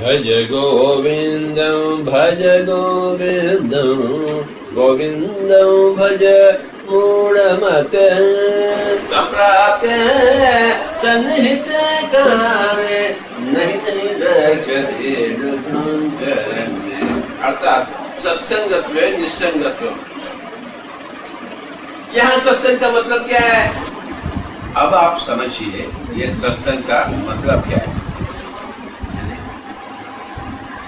भज गोविंदं भज गोविंदं गोविंदं भज मूढ़मते संप्राप्ते सन्निहिते कारे नहीं रक्षते दुःखंकरणे। अर्थात सत्संगत्वे निस्संगत्व। यहाँ सत्संग का मतलब क्या है? अब आप समझिए ये सत्संग का मतलब क्या है।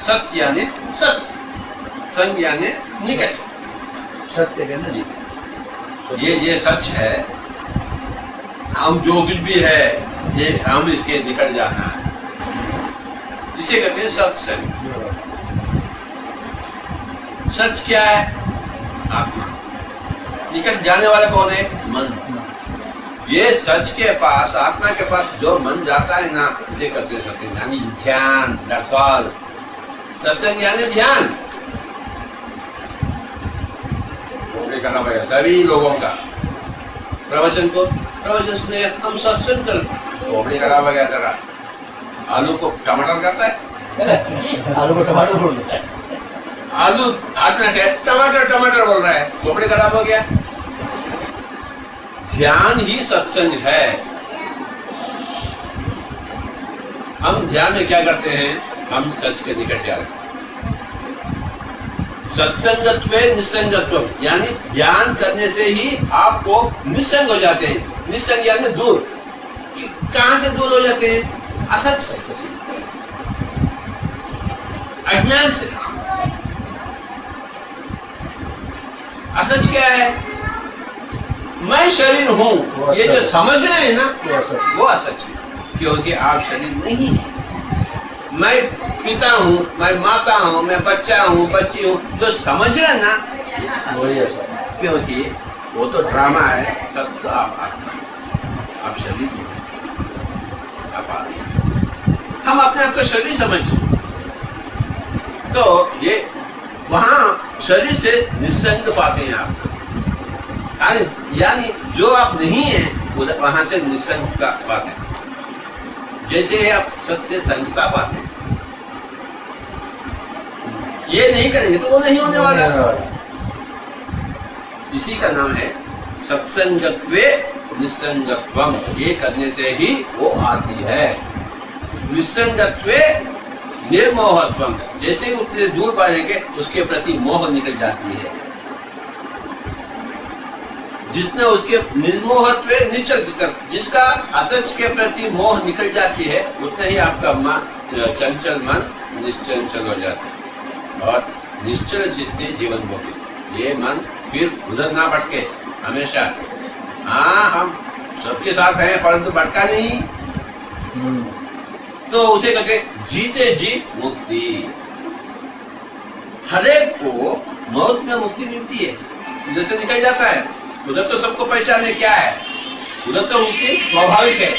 सत्य यानी सत्य, संग यानी निकट, सत्य के ना ये सच है। हम जो कुछ भी है ये हम इसके निकट जाना है, इसे कहते हैं सत्संग। सच क्या है? आत्मा। निकट जाने वाला कौन है? मन। ये सच के पास, आत्मा के पास जो मन जाता है ना, इसे कहते हैं सत्संग यानी ध्यान। That's all. सत्संग यानी ध्यान। करना पड़ेगा सभी लोगों का। प्रवचन सुने हम सत्संग कर खोपड़ी खराब हो गया तेरा। आलू को टमाटर करता है आलू को टमाटर बोल देता है। आलू टमाटर बोल रहा है, खोपड़ी खराब हो गया। ध्यान ही सत्संग है। हम ध्यान में क्या करते हैं? हम सच के निकट जा रहे हैं। सत्संगत्वे निस्संगत्व यानी ध्यान करने से ही आपको निस्संग हो जाते हैं। निस्संग यानी दूर। कहां से दूर हो जाते हैं? असत से, अज्ञान से। असच क्या है? मैं शरीर हूं, ये जो समझ रहे हैं ना वो असच है, क्योंकि आप शरीर नहीं है। मैं पिता हूँ, मैं माता हूँ, मैं बच्चा हूँ, बच्ची हूँ, जो समझ रहे ना, क्योंकि वो तो ड्रामा है। सब तो आप आत्मा, आप शरीर नहीं, आप आत्मा। हम अपने आप को शरीर समझ, तो ये वहां शरीर से निस्संग पाते हैं आप। यानी जो आप नहीं है उधर वहां से निस्संग पाते हैं। जैसे आप सत से संगता पाते हैं, ये नहीं करेंगे तो वो नहीं होने वाला। इसी का नाम है सत्संगत्वे निस्संगत्वम। ये करने से ही वो आती है। निस्संगत्वे निर्मोहत्वम, जैसे ही उससे दूर पाएंगे उसके प्रति मोह निकल जाती है। जिसने उसके निर्मोहत्वे निश्चल, जिसका असच के प्रति मोह निकल जाती है, उतना ही आपका चंचल मन निश्चंचल हो जाता है और निश्चल चित्ते जीवन भोगे। ये मन फिर उधर ना भटके हमेशा। हाँ, हम सबके साथ हैं परंतु भटका नहीं, तो उसे कहते जीते जी मुक्ति। हरेक को मौत में मुक्ति मिलती है, उधर से निकल जाता है। उधर तो सबको पहचाने क्या है, उधर तो मुक्ति स्वाभाविक है।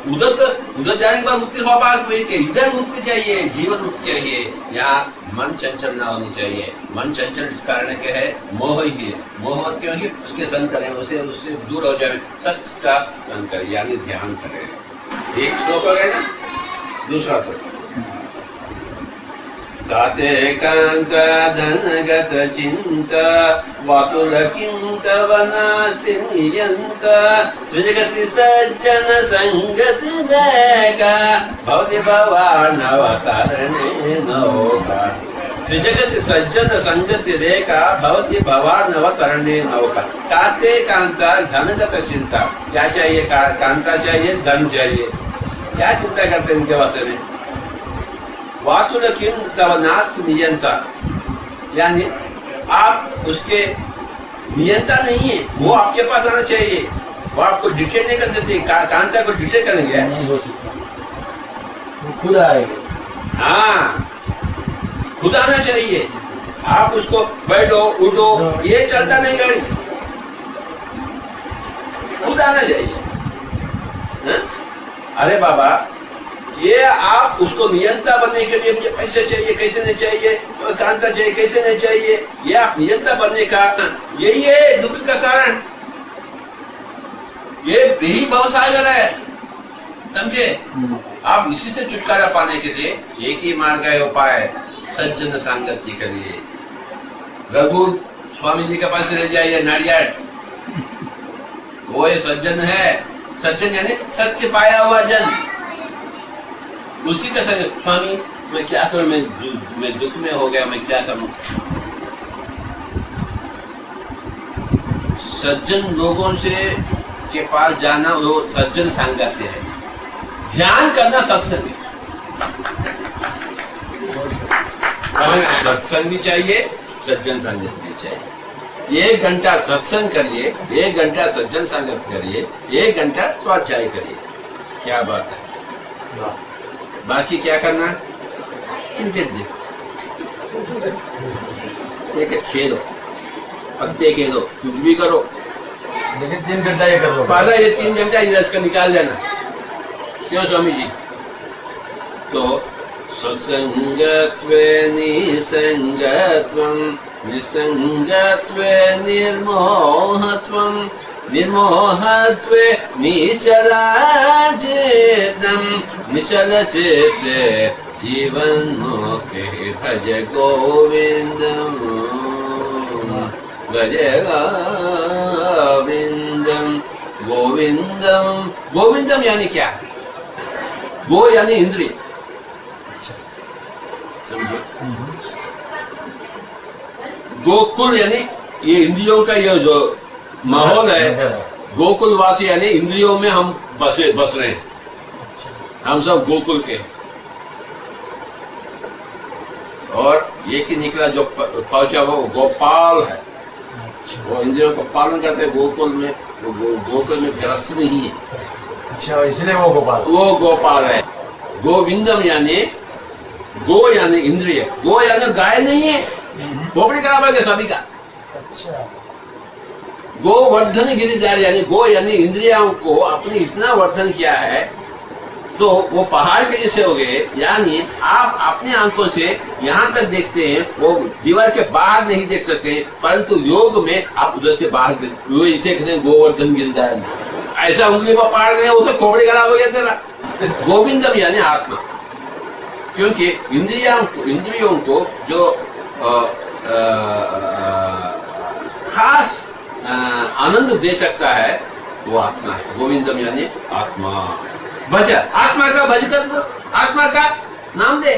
उधर जाने के बाद मुक्ति स्वाभाविक है। इधर मुक्ति चाहिए, जीवन मुक्ति चाहिए। यहाँ मन चंचल ना होनी चाहिए। मन चंचल इस कारण के है मोह ही है। मोह क्योंकि उसके संग करें, उससे दूर हो जाए। सच का संग करें यानी ध्यान करें। एक श्लोक हो गया ना, दूसरा तो ताते कांत धनगत चिंता वातुल किं तव नास्ति नियंत त्रिजगति सज्जन संगति देगा भवति भवार्णवतरणे नौका। त्रिजगति सज्जन संगति रेखा भवति भवार्णवतरणे नौका। ताते कांता धनगत चिंता, क्या चाहिए? कांता चाहिए, धन चाहिए। क्या चिंता करते हैं इनके वास्ते में? वातुल किं तव नास्ति नियंता, यानी आप उसके नियंता नहीं है। वो आपके पास आना चाहिए, वो आपको डिटेल नहीं कर सकते। कांता को डिटेल करेंगे, वो खुद आएगा। हाँ, खुद आना चाहिए। आप उसको बैठो उठो ये चलता नहीं, गाड़ी खुद आना चाहिए। हा? अरे बाबा, ये आप उसको नियंता बनने के लिए मुझे पैसे चाहिए, कैसे नहीं चाहिए, कांता चाहिए, कैसे नहीं चाहिए, ये आप नियंता बनने का यही है दुख का कारण। ये यही भवसागर है। समझे? आप इसी से छुटकारा पाने के लिए एक ही मार्ग है, उपाय सज्जन संगति करिए। रघु स्वामी जी के पास चले जाइए, नारियल, वो ये सज्जन है। सज्जन यानी सत्य पाया हुआ जन, उसी का संग। स्वामी मैं क्या करूं, मैं दुख में हो गया, मैं क्या करूं? सज्जन लोगों से के पास जाना वो सज्जन संगति है। ध्यान करना सत्संग, सत्संग भी चाहिए, सज्जन संगत भी चाहिए। 1 घंटा सत्संग करिए, 1 घंटा सज्जन संगत करिए, 1 घंटा स्वाध्याय करिए। क्या बात है? बाकी क्या करना? क्रिकेट देखो, क्रिकेट खेलो, पत्ते खेलो, कुछ भी करो, लेकिन 3 घंटा ये कर लो। पहला ये 3 घंटा इधर इसका निकाल लेना। क्यों स्वामी जी? तो सत्संगत्वे निसंगत्वं, निसंगत्वे निर्मोहत्वं, निर्मोहत्वे निश्चलाचेतं, निश्चलचित्ते जीवन्मुक्ते भज गोविन्दं, भज गोविन्दं। गोविंदम, गोविंदम यानी क्या? गो यानी इंद्रिय, समझे? गोकुल यानी ये इंद्रियों का ये जो माहौल है, गोकुलवासी यानी इंद्रियों में हम बस रहे हैं। हम सब गोकुल के। और ये कि निकला जो पहुंचा वो गोपाल है, वो इंद्रियों को पालन करते हैं गोकुल में। वो गोकुल में ग्रस्त नहीं है। अच्छा, इसलिए वो गोपाल है। गोविंदम यानी गो यानी इंद्रिय, गो यानी गाय नहीं है, खोपड़ी खराब है सभी का। अच्छा, गोवर्धन गिरिधारी यानी गो यानी इंद्रियों को अपने इतना वर्धन किया है तो वो पहाड़ के जैसे हो गए। यानी आप अपनी आंखों से यहाँ तक देखते हैं, वो दीवार के बाहर नहीं देख सकते, परंतु योग में आप उधर से बाहर वो इसे कहते हैं गोवर्धन गिरिधारी। ऐसा उंगली को पाड़ गए, उसे खोपड़ी खराब हो गया तेरा। गोविंदम यानी आत्मा, क्योंकि इंद्रियों को जो खास आनंद दे सकता है वो आत्मा है। गोविंदम यानी आत्मा। भज, आत्मा का भज कर दो, आत्मा का नाम दे।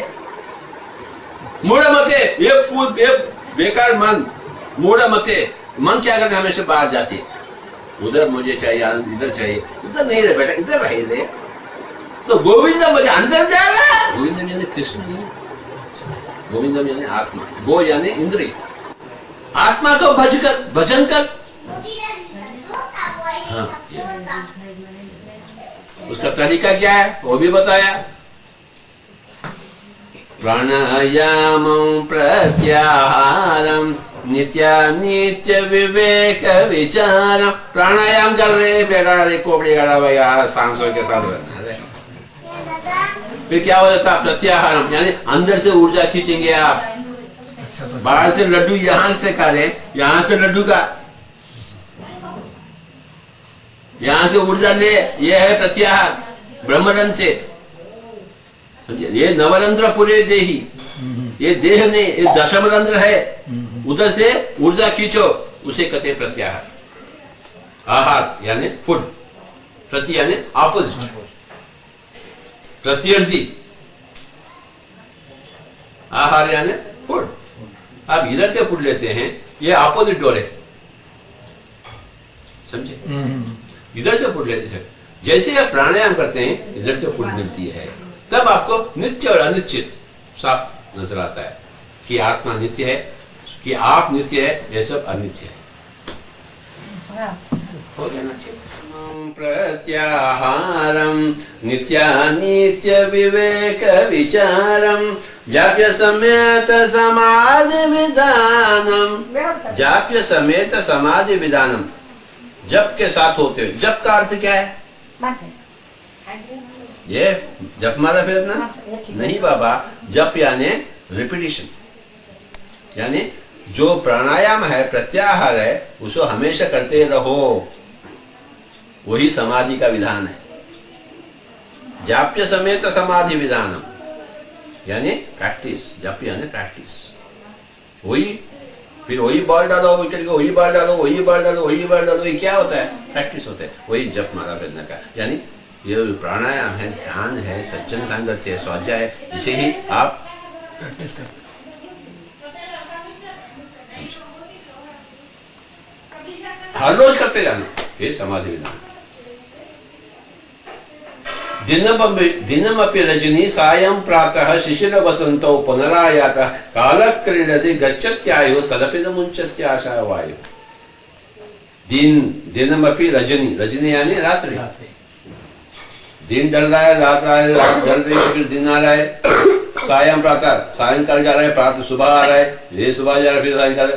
मूढ़ मते, ये बेकार मन, मूढ़ मते, मन क्या करते हमेशा बाहर जाती है, उधर मुझे चाहिए आनंद, इधर चाहिए, उधर नहीं रहे बेटा, इधर रहे रे। तो गोविंदम भज, अंदर जा रहा है। गोविंदम यानी कृष्ण नहीं, गोविंदम यानी आत्मा। गो यानी इंद्रिय, आत्मा को भज कर, भजन कर। हाँ, उसका तरीका क्या है वो भी बताया। प्राणायामं प्रत्याहारं नित्य विवेक विचारम। प्राणायाम कर रहे बेटा, रे कोपड़ी गड़ा भैया, सांसों के साथ रहना। फिर क्या हो जाता? प्रत्याहारम यानी अंदर से ऊर्जा खींचेंगे आप। बाहर से लड्डू यहाँ से खा रहे, यहाँ से लड्डू का, यहाँ से ऊर्जा ले, ये है प्रत्याहार ब्रह्मरंध्र से। समझे? ये नवरंध्र पूरे देही, ये देह नहीं, ये दशमरंध्र है, उधर से ऊर्जा खींचो, उसे कहते प्रत्याहार। आहार यानी फूड, प्रति यानी ऑपोजिट, प्रत्यर्थी। आहार यानी फूड। आप इधर से फूड लेते हैं, ये ऑपोजिट डोर है, समझे? इधर से फूड लेते हैं। जैसे आप प्राणायाम करते हैं, इधर से फूड मिलती है, तब आपको नित्य और अनिश्चित साफ नजर आता है कि आत्मा नित्य है, कि आप नित्य है, ये सब अनित्य है। हो गया ना? प्रत्याहारं नित्यानित्य विवेक विचारम जाप्य समेत समाधि विधानम। जाप्य समेत समाधि विधानम, जप के साथ होते हुए। जप का अर्थ क्या है? ये जप मारा फिर ना नहीं बाबा, जप यानी रिपीटिशन, यानी जो प्राणायाम है, प्रत्याहार है, उसको हमेशा करते रहो, वही समाधि का विधान है। जाप्य समेत समाधि विधानम, यानी प्रैक्टिस। जप यानी प्रैक्टिस। वही फिर वही बॉल डालो, विकेट को वही बॉल डालो, वही बॉल डालो, वही बॉल डालो, ये क्या होता है? प्रैक्टिस होता है। वही जप माला करने का, यानी ये प्राणायाम है, ध्यान है, सज्जन साङ्गत्य है, स्वाध्याय है, इसे ही आप प्रैक्टिस करते। हर रोज करते जाना, ये समाधि विधान। दिनमपि रजनी सायं प्रातः शिशिर वसंतो पुनरायातः कालः क्रीडति गच्छत्यायुः तदपि न मुञ्चत्याशा वायुः। दिनमपि रजनी, रजनी यानी रात्रि। दिन ढल रहा है, रात ढल रही है, फिर दिन आ रहा है, सायं प्रातः, सायंकाल जा रहा है, प्रातः सुबह आ रहा है, ये सुबह जा रहा है, फिर सायंकाल।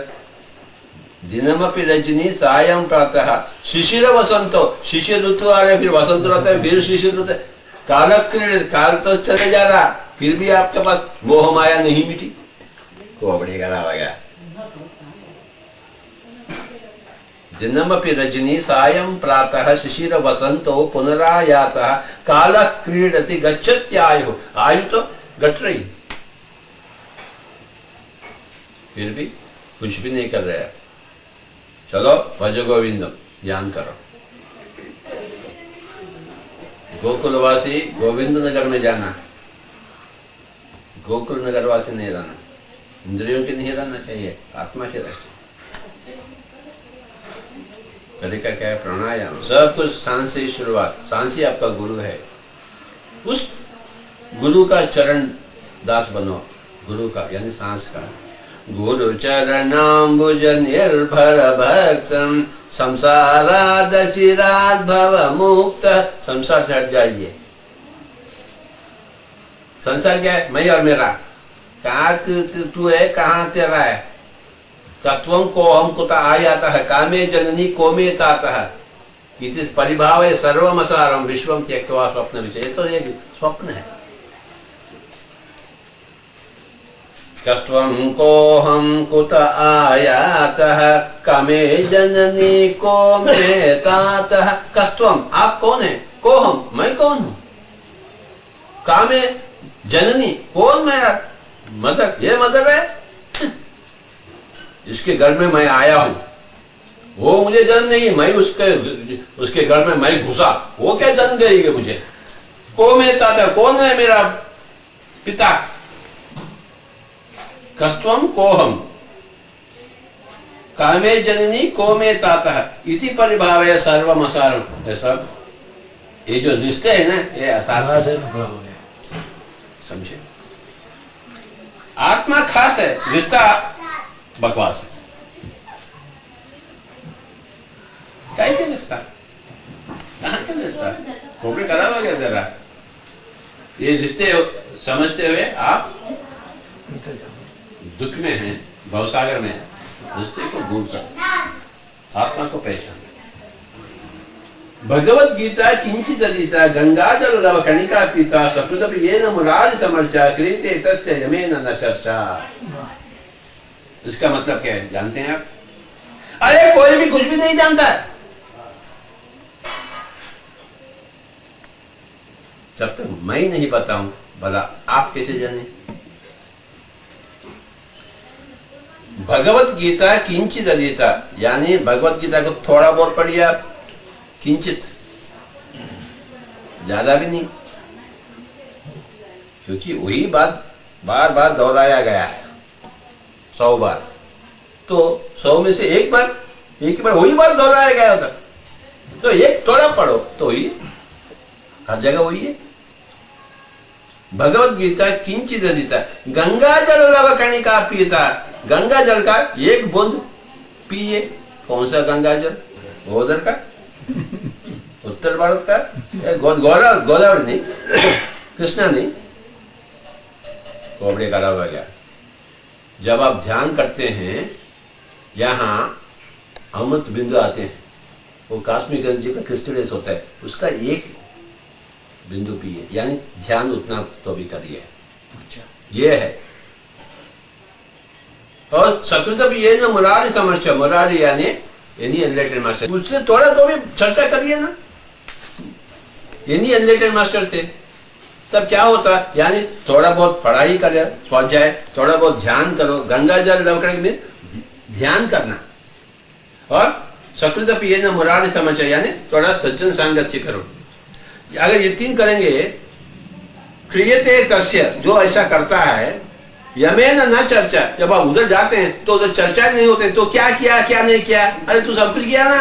दिनमपि रजनी सायं प्रातः शिशिर वसंतो, शिशिर ऋतु आ रहा है, फिर वसंत रहता है, फिर शिशिर ऋतु। काल काल तो चले जा रहा, फिर भी आपके पास मोह माया नहीं मिटी, कोबड़ी करा गया। दिनमपि रजनी सायं प्रातः शिशिर वसंतो पुनरायातः कालः क्रीडति गच्छत्यायुः। आयु तो घट रही, फिर भी कुछ भी नहीं कर रहे। चलो भज गोविंदम, ध्यान करो। गोकुलवासी गोविंद नगर में जाना, गोकुल नगर वासी नहीं रहना, इंद्रियों के नहीं रहना चाहिए, आत्मा के रहना। तरीका क्या है? प्राणायाम। सब कुछ सांस से शुरुआत। सांस ही आपका गुरु है, उस गुरु का चरण दास बनो, गुरु का यानी सांस का। गुरु चरणाम्बुज निर्भर भक्तम संसाराद चिराद भव मुक्त। संसार से हट जाइए। संसार क्या है? मैं और मेरा। कहाँ तू है, कहाँ तेरा है? कस्त्वं को हम कुता आयाता है, कामे जननी कोमे ताता है। इति परिभावय सर्वमसारम विश्वम त्यक्त्वा स्वप्न विचय। ये तो एक स्वप्न है। कस्त्वं को हम कुत आयातः कामे जननी कोमे तातः। कस्त्वं, आप कौन है? को हम, मैं कौन हूं? कामे जननी, कौन मेरा मदर? ये मदर है जिसके घर में मैं आया हूं। वो मुझे जन्म नहीं, मैं उसके घर में मैं घुसा, वो क्या जन्म देगी मुझे? को में ताता, कौन है मेरा पिता? कस्त्वं कोहम कामे जननी को में ताता इति परिभावय सर्वम असारम। ये सब ये जो रिश्ते है ना, ये असार से निकला हो गया। समझे? आत्मा खास है, रिश्ता बकवास है। कहीं का रिश्ता, कहाँ का रिश्ता? खोपड़ी खराब हो गया तेरा। ये रिश्ते समझते हुए आप दुख में हैं, भवसागर में, रिश्ते को दूर कर आत्मा को पहचान। भगवत गीता किंचित अधीता गंगाजल लव कणिका पीता सकृदपि येन मुरारि समर्चा क्रीते तस्य यमेन न चर्चा। इसका मतलब क्या है जानते हैं आप? अरे कोई भी कुछ भी नहीं जानता है जब तक मैं नहीं बताऊं, भला आप कैसे जाने? भगवत गीता किंचित अधीता, यानी भगवत गीता को थोड़ा बहुत पढ़िए आप, किंचित, ज्यादा भी नहीं, क्योंकि वही बात बार बार दोहराया गया है 100 बार। तो 100 में से एक बार वही बात दोहराया गया होता, तो एक थोड़ा पढ़ो तो ही हर जगह वही है। भगवत गीता किंचित अधीता गंगा जल लव कणिका पीता। गंगा जल का एक बूंद पिए। कौन सा गंगा जल? उधर का, उत्तर भारत का, गोदावरी नहीं, कृष्णा नहीं, कोबड़े का हो गया। जब आप ध्यान करते हैं, यहाँ अमृत बिंदु आते हैं, वो कॉस्मिक एनर्जी का क्रिस्टलाइज होता है, उसका एक बिंदु पिए, यानी ध्यान उतना तो भी करिए। अच्छा, ये है। और सकृत भी ये ना मुरारी समर्चा, मुरारी यानी एनी एनलाइटेड मास्टर, उससे थोड़ा तो भी चर्चा करिए ना, एनी एनलाइटेड मास्टर से। तब क्या होता, यानी थोड़ा बहुत पढ़ाई करे, स्वाध्याय, थोड़ा बहुत ध्यान करो, गंगा जल लवकरण में ध्यान करना, और सकृत पिए न मुरारी समाचार, यानी थोड़ा सज्जन सांगत्य करो। अगर ये 3 करेंगे, क्रियते तस्य, जो ऐसा करता है, यमेन न चर्चा, जब आप उधर जाते हैं तो उधर चर्चा नहीं होते, तो क्या किया क्या नहीं किया, अरे तू सब कुछ किया ना,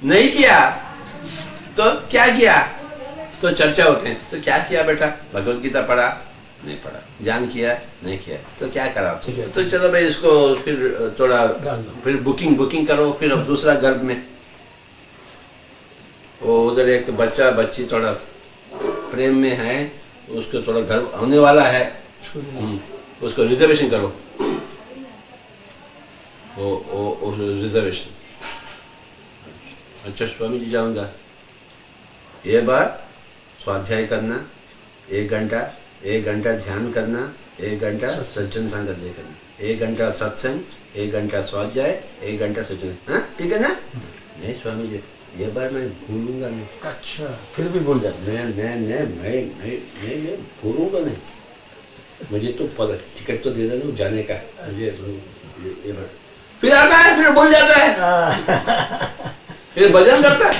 नहीं किया तो क्या किया, तो चर्चा होते हैं, तो क्या किया बेटा, भगवत गीता पढ़ा नहीं पढ़ा, ध्यान किया नहीं किया, तो क्या करा, तो चलो भाई इसको फिर थोड़ा फिर बुकिंग करो, फिर अब दूसरा गर्भ में, वो उधर एक बच्चा बच्ची थोड़ा प्रेम में है, उसको थोड़ा गर्भ होने वाला है, उसको रिजर्वेशन करो, वो रिजर्वेशन। अच्छा स्वामी जी जाऊंगा, ये बार स्वाध्याय करना, 1 घंटा ध्यान करना, 1 घंटा सज्जन सांगत्य करना, 1 घंटा सत्संग, 1 घंटा स्वाध्याय, 1 घंटा सज्जन, हाँ ठीक है ना? नहीं स्वामी जी, ये बार मैं भूलूंगा नहीं। अच्छा, फिर भी भूल जाते? मैं भूलूंगा नहीं, मुझे तो पता, टिकट तो दे देना जाने का, मुझे ये बार फिर आता है, फिर भूल जाता है, फिर भजन करता है,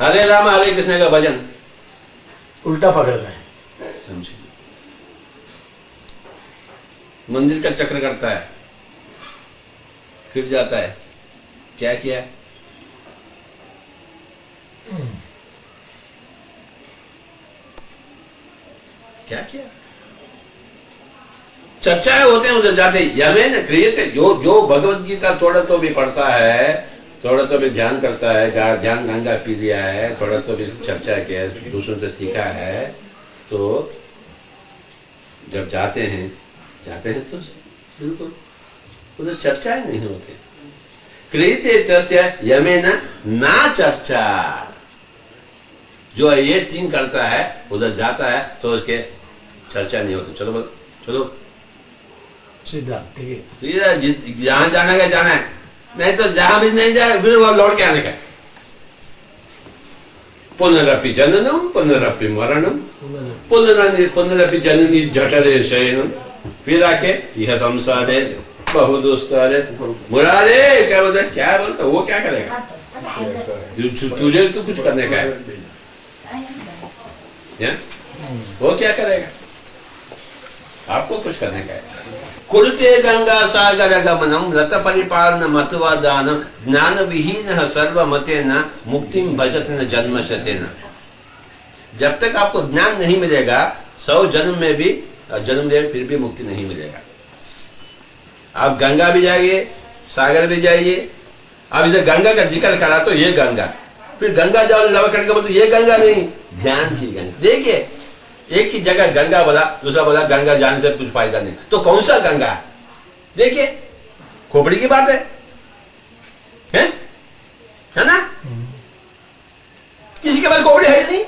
हरे राम हरे कृष्ण का भजन, उल्टा पकड़ता है, समझे, मंदिर का चक्र करता है, फिर जाता है, क्या किया, क्या किया, चर्चाएं होते हैं उधर जाते, यमेन क्रियते, जो भगवत गीता थोड़ा तो भी पढ़ता है, थोड़ा तो भी ध्यान करता है, ध्यान गंगा पी लिया है, थोड़ा तो भी चर्चा किया है, दूसरों से सीखा है, तो जब जाते हैं तो बिल्कुल उधर चर्चाएं नहीं होती। क्रियते तस्य यमेन ना चर्चा, जो ये 3 करता है उधर जाता है तो उसके चर्चा नहीं होती। चलो बोलो, चलो सीधा, ठीक है, सीधा जहां जाना का जाना है, नहीं तो जहां भी नहीं जाए फिर वहां लौट के आने का। पुनरपि जननम पुनरपि मरणम पुनरपि जननी जठरे शयनम, फिर आके यह संसारे बहु दुस्तारे मुरारे, क्या बोलते, क्या बोलता, वो क्या करेगा, तुझे तो कुछ करने का है, वो क्या करेगा, आपको कुछ करने का है। कुरुते गंगा सागर गमनम रत परिपालन मतवा दानम ज्ञान विहीन सर्व मतेन मुक्तिम भजत न जन्मशतेन। जब तक आपको ज्ञान नहीं मिलेगा, 100 जन्म में भी जन्म ले फिर भी मुक्ति नहीं मिलेगा। आप गंगा भी जाइए, सागर भी जाइए, अब इधर गंगा का जिक्र करा तो ये गंगा, फिर गंगा जाओ लवकण का मतलब ये गंगा नहीं, ध्यान की गंगा। देखिए एक ही जगह गंगा बोला, दूसरा बोला गंगा जाने से कुछ फायदा नहीं, तो कौन सा गंगा? देखिए खोपड़ी की बात है ना? किसी के पास खोपड़ी है नहीं,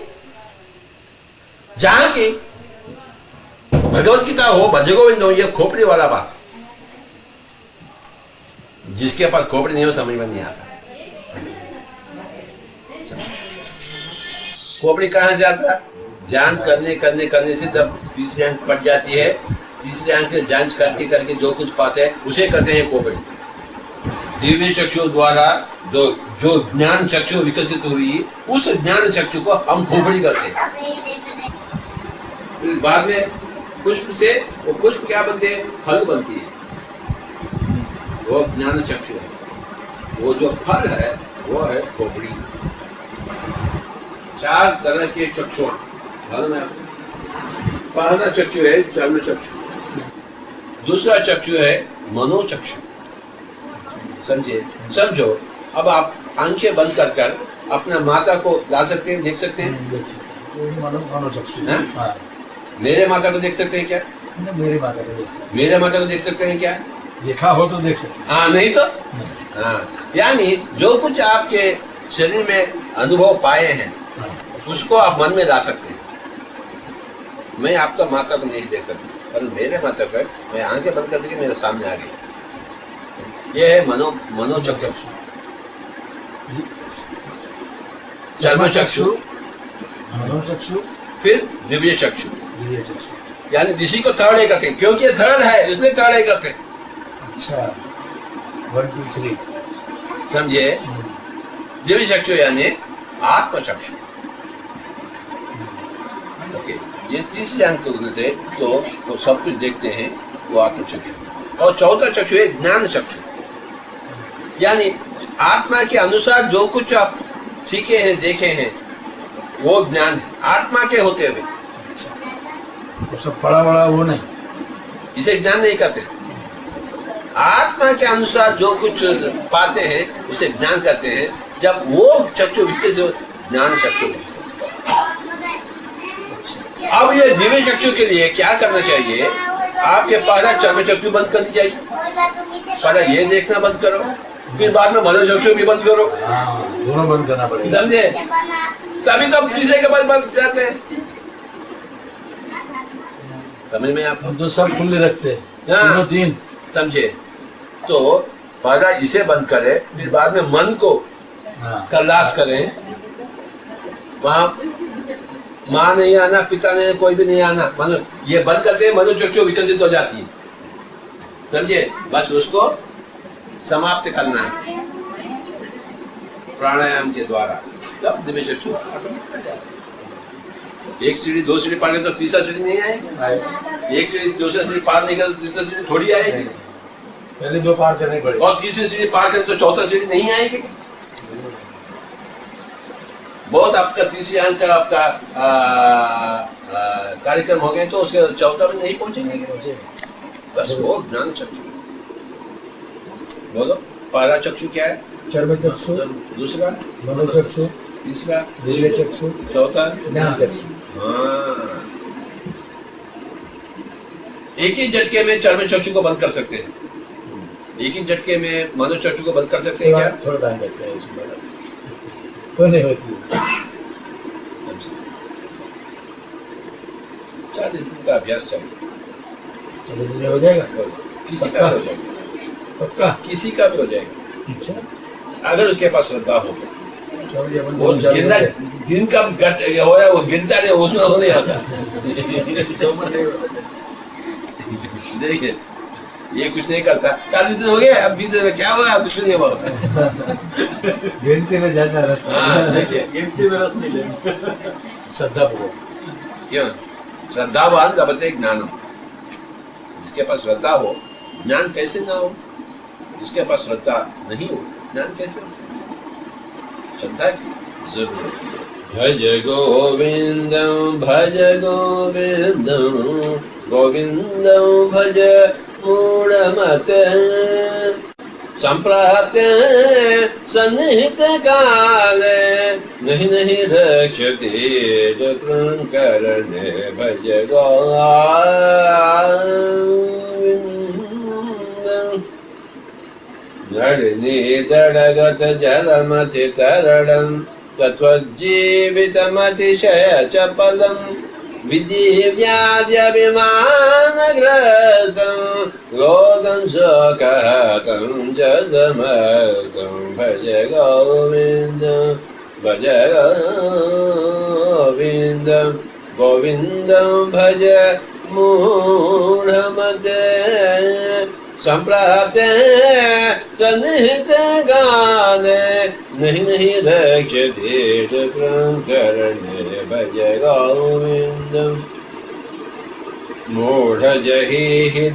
जहां की भगवत गीता हो, भज गोविंद हो, ये खोपड़ी वाला बात। जिसके पास खोपड़ी नहीं हो समझ में नहीं आता। खोपड़ी कहां से आता है? ध्यान करने से जब तीसरी आंख पड़ जाती है, तीसरी आंख से जांच करके जो कुछ पाते हैं उसे करते हैं खोपड़ी। दिव्य चक्षु द्वारा जो ज्ञान चक्षु विकसित हुई, उस ज्ञान चक्षु को हम खोपड़ी करते हैं। फिर बाद में पुष्प से वो पुष्प क्या बनते हैं? फल बनती है, वो ज्ञान चक्षु है। वो जो फल है वो है खोपड़ी। 4 तरह के चक्षु, पहला चक्षु है चर्म चक्षु, दूसरा चक्षु है मनोचक्षु। समझो। अब आप आंखें बंद कर अपना माता को ला सकते हैं, देख सकते हैं? मनोचक्षु। मेरे माता को देख सकते हैं क्या? मेरे माता को देख सकते हैं। मेरे माता को देख सकते हैं क्या? देखा हो तो देख सकते हैं। हाँ, नहीं तो हाँ, यानी जो कुछ आपके शरीर में अनुभव पाए हैं उसको आप मन में ला सकते हैं। मैं आपका माता को नहीं देख सकता, पर मेरे माता को मैं आंखें बंद कर के मेरे सामने आ गई। ये है मनोचक्षु। चर्मचक्षु, मनोचक्षु, फिर दिव्य चक्षु, दिव्य चक्षु, यानी ऋषि को थर्ड आई करते हैं, क्योंकि ये थर्ड है इसलिए थर्ड आई करते हैं। अच्छा 1 2 3 समझे? दिव्य चक्षु यानी आत्म चक्षु। ओके, ये तीसरे अंक को देते तो वो सब कुछ देखते हैं, वो आत्म चक्षु। और चौथा चक्षु है ज्ञान चक्षु, यानी आत्मा के अनुसार जो कुछ आप सीखे हैं देखे हैं वो ज्ञान है आत्मा के होते हुए। वो सब पढ़ा बड़ा वो नहीं, इसे ज्ञान नहीं कहते। आत्मा के अनुसार जो कुछ पाते हैं उसे ज्ञान कहते हैं। जब वो चक्षु विकसित हो, ज्ञान चक्षु विकसित। अब ये दिव्य चक्षु के लिए क्या करना चाहिए? आपके पहला चर्म चक्षु बंद करनी चाहिए, पहला ये देखना बंद करो, फिर बाद में मनो चक्षु भी बंद करो। दोनों बंद करना पड़ेगा, समझे? तभी तो अब तीसरे के बाद बंद जाते हैं। समझ में आप? हम तो सब खुले रखते हैं, हाँ। 3 समझे? तो पहला इसे बंद करें, फिर बाद में मन को कल्लास करें। वहां माँ नहीं आना, पिता नहीं, कोई भी नहीं आना, मनो ये बंद करते हैं, मनोचक्षु विकसित हो जाती है। समझे? बस उसको समाप्त करना है प्राणायाम के द्वारा, तब दिव्य चक्षु। एक सीढ़ी 2 सीढ़ी पार तो तीसरा सीढ़ी नहीं आएगी, एक सीढ़ी दूसरा सीढ़ी पार नहीं कर तो तीसरा सीढ़ी थोड़ी आएगी। पहले 2 पार करने पड़ेगी, और तीसरी सीढ़ी पार करें तो चौथा सीढ़ी नहीं आएगी। बहुत आपका तीसरी अंक का आपका कार्यक्रम हो गए तो उसके चौथा में नहीं पहुंचेंगे। बस वो ज्ञान चक्षु। बोलो, पहला चक्षु क्या है? चर्म चक्षु, दूसरा मनोचक्षु, तीसरा दिव्य चक्षु, चौथा ज्ञान चक्षु। हाँ, एक ही झटके में चर्म चक्षु को बंद कर सकते हैं, एक ही झटके में मनोचक्षु को बंद कर सकते हैं क्या? थोड़ा टाइम लगता है इसमें, वो नहीं होती। 40 दिन का अभ्यास चाहिए। 40 दिन में हो जाएगा, किसी का भी हो जाएगा, पक्का किसी का भी हो जाएगा। अच्छा, अगर उसके पास श्रद्धा हो तो। वो बहुत गिनना दिन का हो या वो गिनता नहीं, उसमें हो नहीं आता। देखिए, ये कुछ नहीं करता, 40 दिन हो गया, अब 20 दिन में क्या हुआ, अब कुछ नहीं हुआ। गिनती में ज्यादा रस। हाँ, देखिए, गिनती में रस नहीं लेना, श्रद्धा पूर्वक। क्यों? श्रद्धावान लभते ज्ञानम। जिसके पास श्रद्धा हो, ज्ञान कैसे ना हो? जिसके पास श्रद्धा नहीं हो, ज्ञान कैसे हो? श्रद्धा की जरूरत है। भज गोविंदम भज गोविंदम, गोविंदम भज मूढ़मते, संप्राप्ते सन्निहित काले, नहीं नहीं रक्षते करणे, भज गोविंदम। धरणि दड़गत जलमति तरडं, तत्त्वजीवितमतिशय चपलं, विधिव्याध्यभिमानग्रस्तं, रोगं शोकहतं च समस्तं, भज गोविन्दं भज गोविन्दं, गोविन्दं भज मूढ़मते, संप्राप्ते सन्निहित काले, नहीं नहीं रक्षते करणे, भज गोविन्दं। मूढ़जहि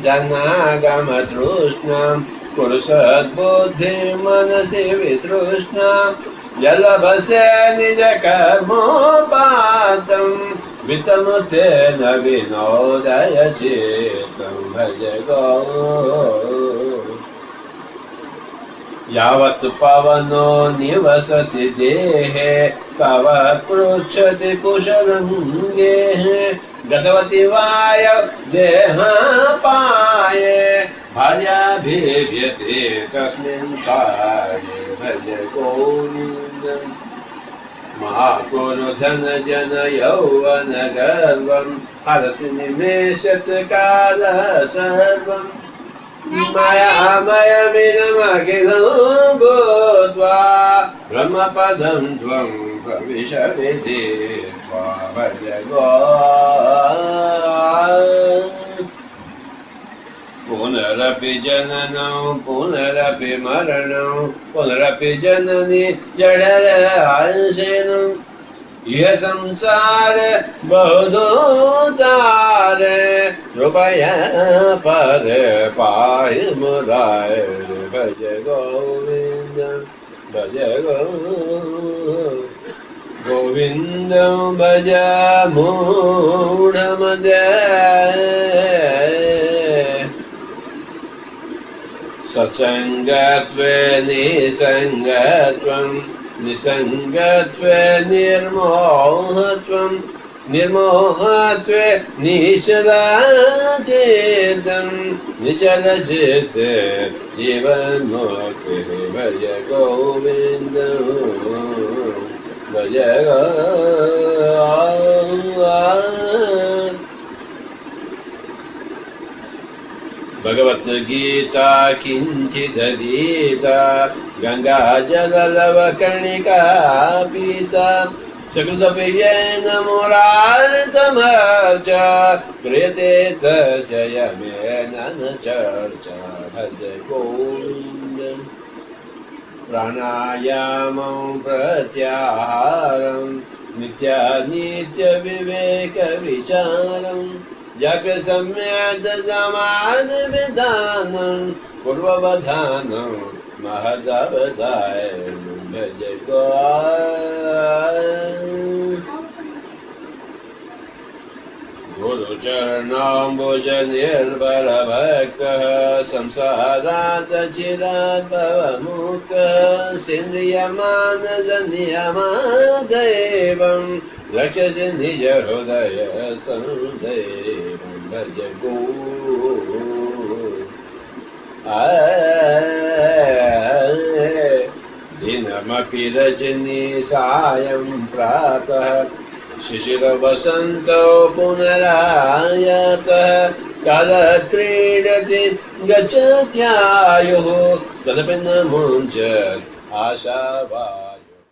धनागम तृष्णां, कुरु सद्बुद्धिं मनसि वितृष्णां, जलभसे निज कर्मोपातं, वितमुतेन विनोदय चेतं, भज गो। यावत् पवनो निवसति देहे, तावत् पृच्छति कुशलं गेहे, गतवति वायौ देहापाये, भार्याभिभ्यते तस्मिन् काले, भज गोविन्दम्। महाकुरु धन जन यौवन गर्वं, हरति निमेषत काल सर्वं, मायामयमिदमखिलं भूत्वा ब्रह्मपदं त्वं प्रविश विधि भज गो पुनरपि जननं पुनरपि मरणं पुनरपि जननी जडरहंसेनं यह संसार बहुदूतार कृपया पर पाहि मुरार भज गोविंद भज गोविंद भज मूढ़मद सत्संगत्वे निसंगत्वं निसंगत्वे निर्मोहत्वं निर्मोहत्वे निश्चलचित्तं निश्चलचित्त जीवन्मुक्तिः भज गोविन्द भज भगवत गीता किंचिदधीता गंगा जललवकर्णिका पीता सकृदप्रियेण मुरारिसमर्च क्रियते तस्य यमेन न चर्चा भज गोविन्दम् प्राणायामं प्रत्याहारं नित्य विवेक विचारम् जग सम्यद समाध विधानं पूर्ववधानं महदवदाय भज गो गुरुचरणाम्बुज निर्भर भक्तः संसारात् चिरात् भवमुक्तः सेन्द्रियमानस नियमादेवं रक्षसि निज हृदय देवं भज गो दिनमपि रजनी सायं प्रातः शिशिरवसन्तौ पुनरायतः कालः क्रीडति गच्छत्यायुः तदपि न मुञ्चत् आशावान्